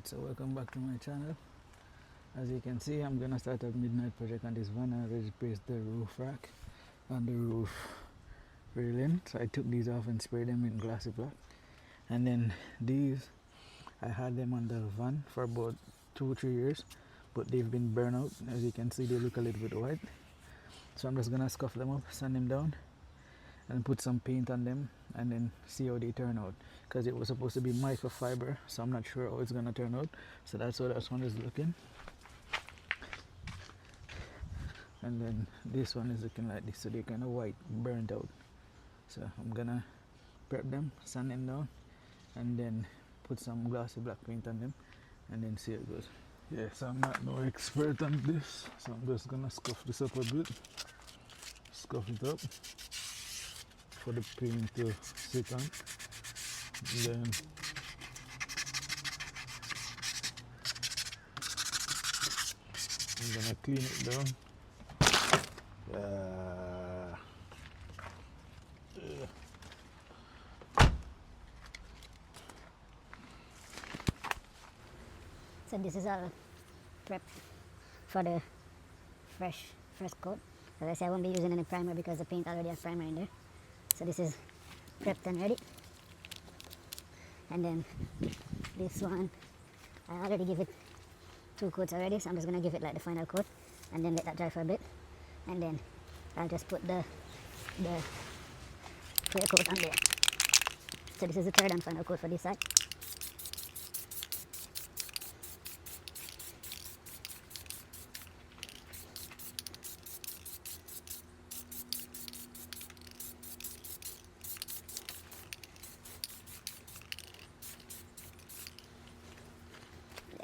Alright, so welcome back to my channel. As you can see, I'm gonna start a midnight project on this van. I already placed the roof rack and the roof railing. So I took these off and sprayed them in glassy black. And then these, I had them on the van for about 2-3 years, but they've been burned out. As you can see, they look a little bit white. So I'm just gonna scuff them up, sand them down, and put some paint on them, and then see how they turn out, because it was supposed to be microfiber, so I'm not sure how it's gonna turn out. So that's how that one is looking, and then this one is looking like this, so they're kind of white, burnt out. So I'm gonna prep them, sand them down, and then put some glossy black paint on them, and then see how it goes. Yes, I'm not no expert on this, so I'm just gonna scuff this up a bit, scuff it up for the paint to sit on. Then I'm gonna clean it down. So this is all prep for the fresh coat. As I say, I won't be using any primer because the paint already has primer in there. So this is prepped and ready. And then this one, I already give it 2 coats already, so I'm just gonna give it like the final coat and then let that dry for a bit. And then I'll just put the clear coat on there. So this is the third and final coat for this side.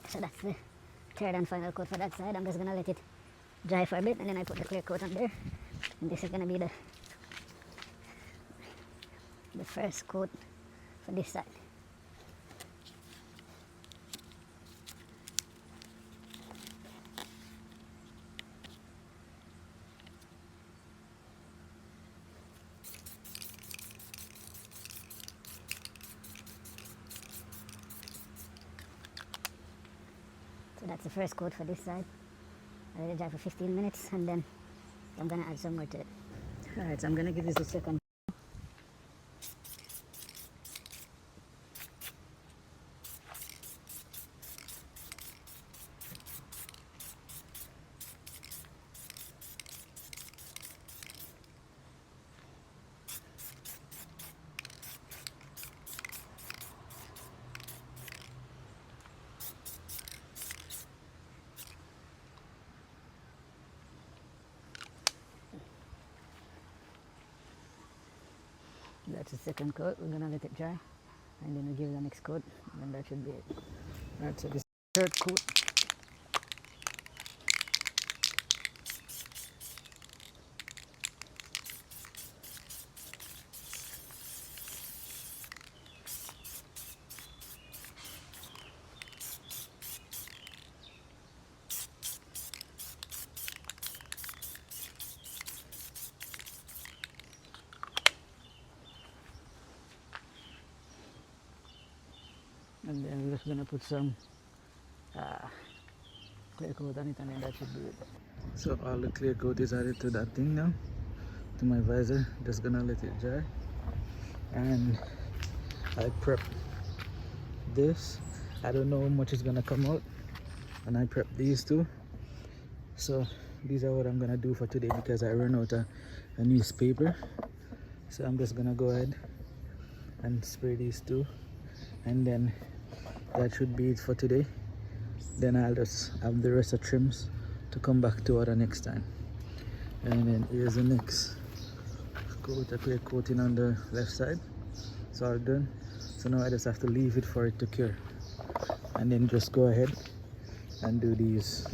So that's the third and final coat for that side. I'm just gonna let it dry for a bit, and then I put the clear coat on there. And this is gonna be the first coat for this side. So that's the first coat for this side. I let it dry for 15 minutes, and then I'm gonna add some more to it. Alright, so I'm gonna give this a second. That's the second coat. We're gonna let it dry, and then we'll give it the next coat, and that should be it. Alright, so this third coat. And then we're just gonna put some clear coat on it, and then that should be it. So all the clear coat is added to that thing now, to my visor. Just gonna let it dry. And I prep this. I don't know how much is gonna come out, and I prep these two. So these are what I'm gonna do for today, because I ran out a newspaper. So I'm just gonna go ahead and spray these two, and then that should be it for today. Then I'll just have the rest of trims to come back to order next time. And then here's the next coat, a clear coating on the left side. It's all done. So now I just have to leave it for it to cure, and then just go ahead and do these.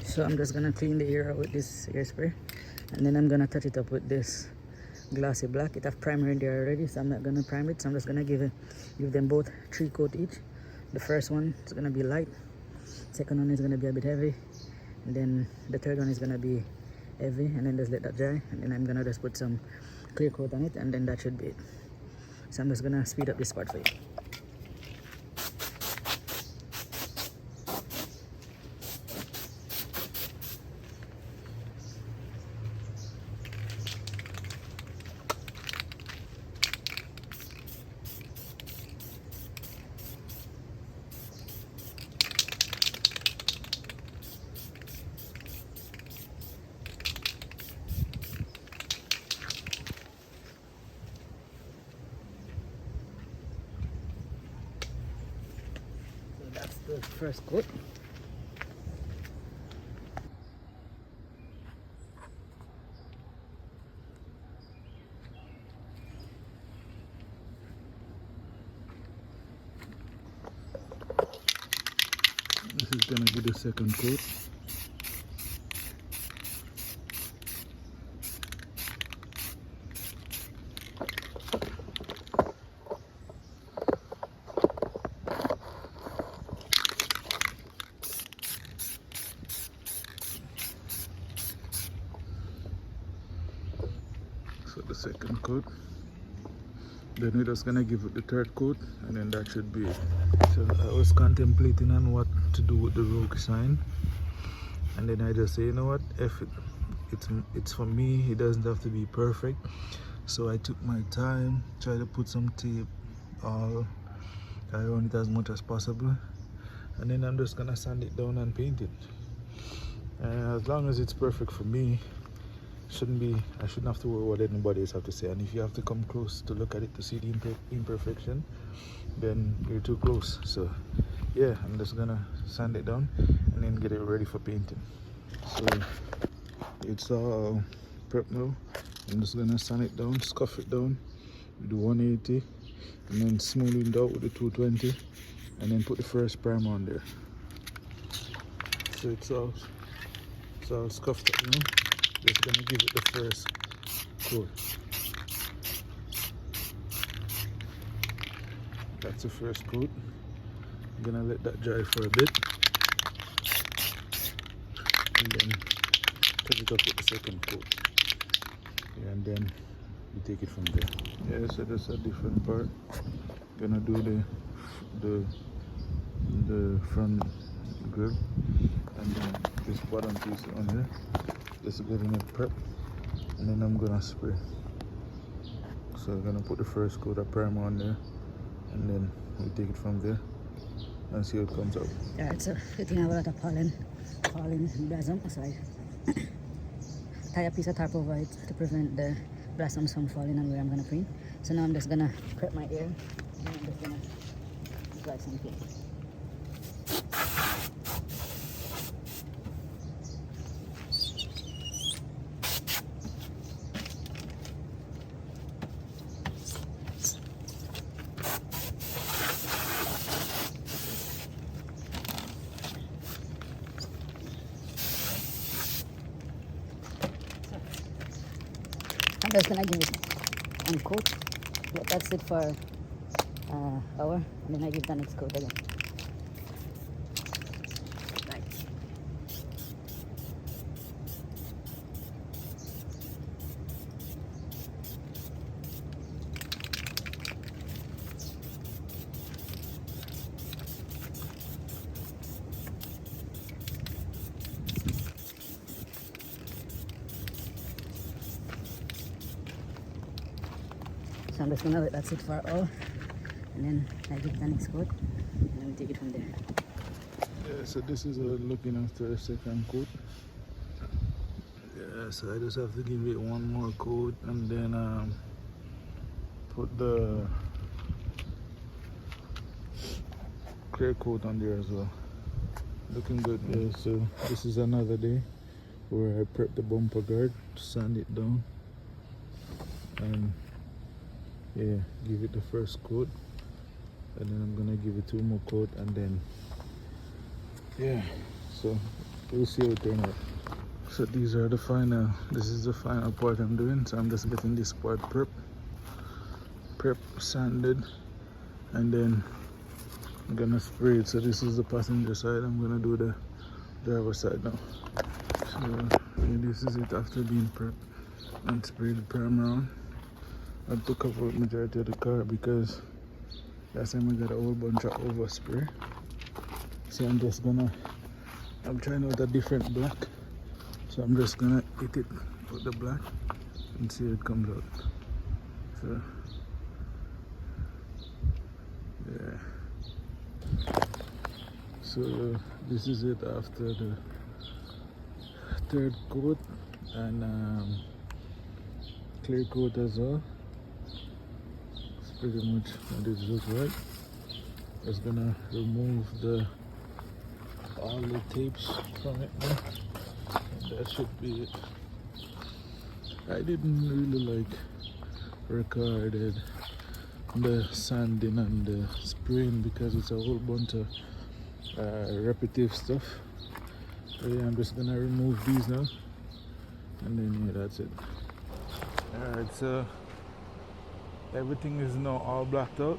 So I'm just gonna clean the air out with this hairspray, and then I'm gonna touch it up with this glossy black. It have primer in there already, so I'm not gonna prime it. So I'm just gonna give them both 3 coats each. The first one is gonna be light, second one is gonna be a bit heavy, and then the third one is gonna be heavy, and then just let that dry, and then I'm gonna just put some clear coat on it, and then that should be it. So I'm just gonna speed up this part for you. That's the first coat. This is gonna be the second coat. So the second coat, then we're just gonna give it the third coat, and then that should be it. So I was contemplating on what to do with the Rogue sign, and then I just say, you know what, if it's for me, it doesn't have to be perfect. So I took my time, tried to put some tape all around it as much as possible, and then I'm just gonna sand it down and paint it. And as long as it's perfect for me, I shouldn't have to worry what anybody else have to say. And if you have to come close to look at it to see the imperfection, then you're too close. So yeah, I'm just gonna sand it down and then get it ready for painting. So it's all prep now. I'm just gonna sand it down, scuff it down with the 180, and then smooth it out with the 220, and then put the first primer on there. So it's all scuffed up now. Just gonna give it the first coat. That's the first coat. I'm gonna let that dry for a bit, and then take it up with the second coat. Yeah, and then you take it from there. Yeah, so that's a different part. Gonna do the front grip, and then this bottom piece on here. Just getting it prep, and then I'm gonna spray. So I'm gonna put the first coat of primer on there, and then we take it from there and see how it comes out. Yeah, it's a thing about a falling blossom, so I tie a piece of tarp over it to prevent the blossoms from falling on where I'm gonna print. So now I'm just gonna prep my ear, and I'm just gonna apply some paint. I'm just gonna give it one coat. That's it for an hour, and then I give the next coat again. Right. So I'm just gonna let that sit for an hour, and then I give the next coat, and then we take it from there. Yeah, so this is looking after a second coat. Yeah, so I just have to give it one more coat, and then put the clear coat on there as well. Looking good. Yeah, so this is another day where I prep the bumper guard, sand it down, and yeah, give it the first coat, and then I'm gonna give it two more coat, and then yeah, so we'll see how it turns out. So this is the final part I'm doing. So I'm just getting this part prep sanded, and then I'm gonna spray it. So this is the passenger side, I'm gonna do the driver side now. So this is it after being prepped and sprayed the primer on. I took up the majority of the car because last time I got a whole bunch of overspray. So I'm trying out a different black. So I'm just gonna hit it with the black and see how it comes out. So yeah. So this is it after the third coat and clear coat as well. It's pretty much what it looks like. Just gonna remove all the tapes from it now. And that should be it. I didn't really recorded the sanding and the spraying because it's a whole bunch of repetitive stuff. So yeah, I'm just gonna remove these now, and then yeah, that's it. Alright, so everything is now all blacked out.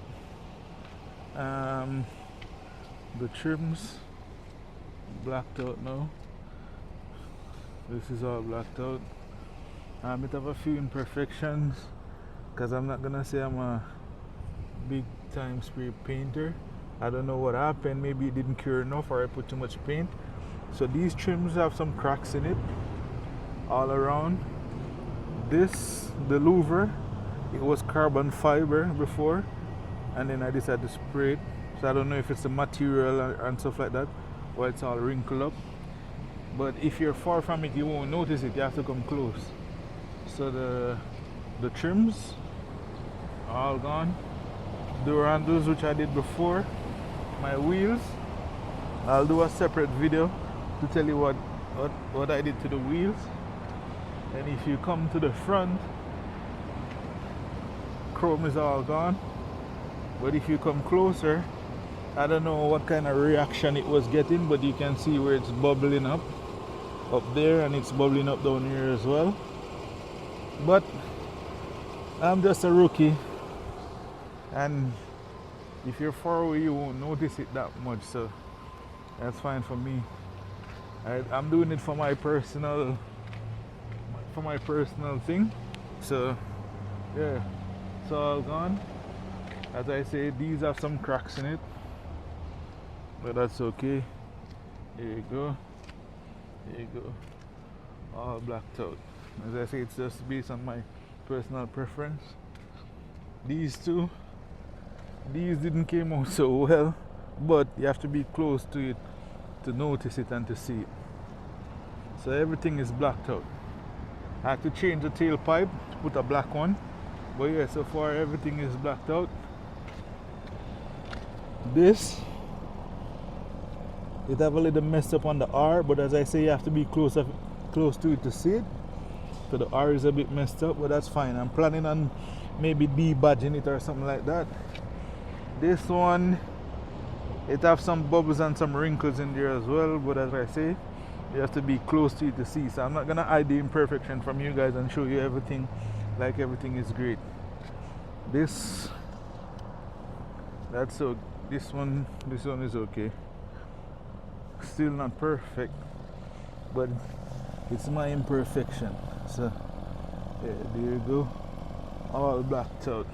The trims blacked out now. This is all blacked out. It have a few imperfections because I'm not gonna say I'm a big time spray painter. I don't know what happened. Maybe it didn't cure enough or I put too much paint. So these trims have some cracks in it all around. The louver, it was carbon fiber before, and then I decided to spray it. So I don't know if it's the material and stuff like that, or it's all wrinkled up. But if you're far from it, you won't notice it. You have to come close. So the trims are all gone. The handles which I did before, my wheels, I'll do a separate video to tell you what I did to the wheels. And if you come to the front, chrome is all gone. But if you come closer, I don't know what kind of reaction it was getting, but you can see where it's bubbling up there, and it's bubbling up down here as well. But I'm just a rookie, and if you're far away you won't notice it that much, so that's fine for me. I'm doing it for my personal thing. So yeah, it's all gone. As I say, these have some cracks in it, but that's okay. Here you go. There you go. All blacked out. As I say, it's just based on my personal preference. These didn't came out so well, but you have to be close to it to notice it and to see it. So everything is blacked out. I had to change the tailpipe to put a black one, but yeah, so far everything is blacked out. It have a little messed up on the R, but as I say, you have to be close to it to see it. So the R is a bit messed up, but that's fine. I'm planning on maybe de-badging it or something like that. This one, it have some bubbles and some wrinkles in there as well, but as I say, you have to be close to it to see. So I'm not gonna hide the imperfection from you guys and show you everything like everything is great. This one is okay. Still not perfect, but it's my imperfection. So yeah, there you go, all blacked out,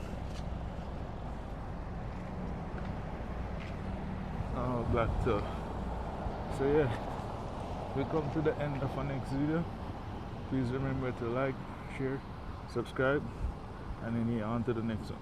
all blacked out. So yeah, we come to the end of our next video. Please remember to like, share, subscribe, and then on to the next one.